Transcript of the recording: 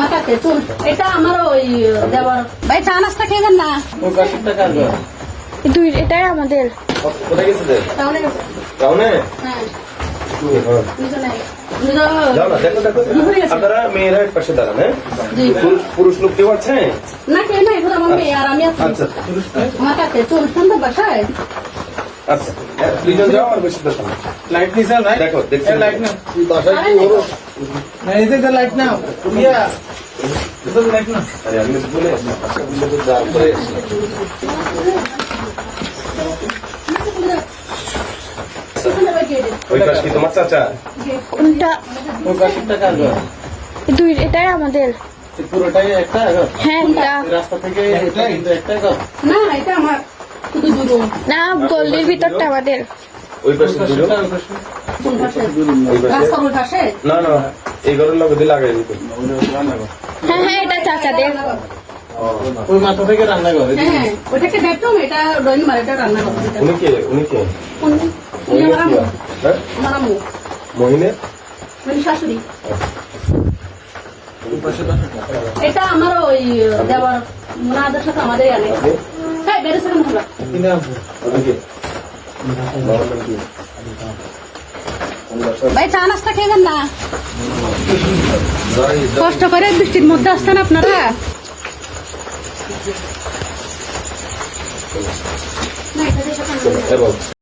মাথাতে চুল এটা আমার ওই দেওয়ার ভাই চা নাস্তা খেয়ে না দুই এটাই আমাদের কোথায় গেছিলে? তাহলে টাউনে? হ্যাঁ যাও না, দেখো দেখো আপনারা মেয়েরা এক পাশে দাঁড়ান, হ্যাঁ? পুরুষ লোক কেউ আছে? না কে না এটা আমার মেয়ে আর আমি আছি আচ্ছা মাথাতে চুল সুন্দর বাসায় আচ্ছা দুইজন যাও আর বেশি দেখো লাইট नहीं सर लाइट দেখো দেখছি लाइट ना বাসায় কি হলো? नहीं इधर लाइट ना भैया इधर लाइट ना আরে আমি বলে দাঁড় করে ওই পাশ কি তোমার চাচা? কোনটা वो काशिता का घर দুই এটাই আমাদের পুরোটাই একটা ঘর হ্যাঁ এটা রাস্তা থেকে এটা কিন্তু একটা ঘর না এটা আমার শুধু দূর না গলির ভিতরটা আমাদের ওই পাশে দুটো কোন পাশে ওই পাশে রাস্তার ওই পাশে না না এই ঘরের লোক দিয়ে লাগাই দিত হ্যাঁ হ্যাঁ এটা চাচাদের ওই মাথা থেকে রান্না ঘর হ্যাঁ ওটাকে দেখো এটা ড্রয়িং মার এটা রান্না করতে উনি কে উনি কে উনি আমার আম্মু হ্যাঁ আমার আম্মু মহিনে মানে শাশুড়ি এটা আমার ওই দেওয়ার ওনাদের সাথে আমাদের আনে হ্যাঁ বেড়েছে কেন হলো কিনা উনি কে ভাই চা নাস্তা খেয়ে না কষ্ট করে বৃষ্টির মধ্যে আসছেন আপনারা না এটা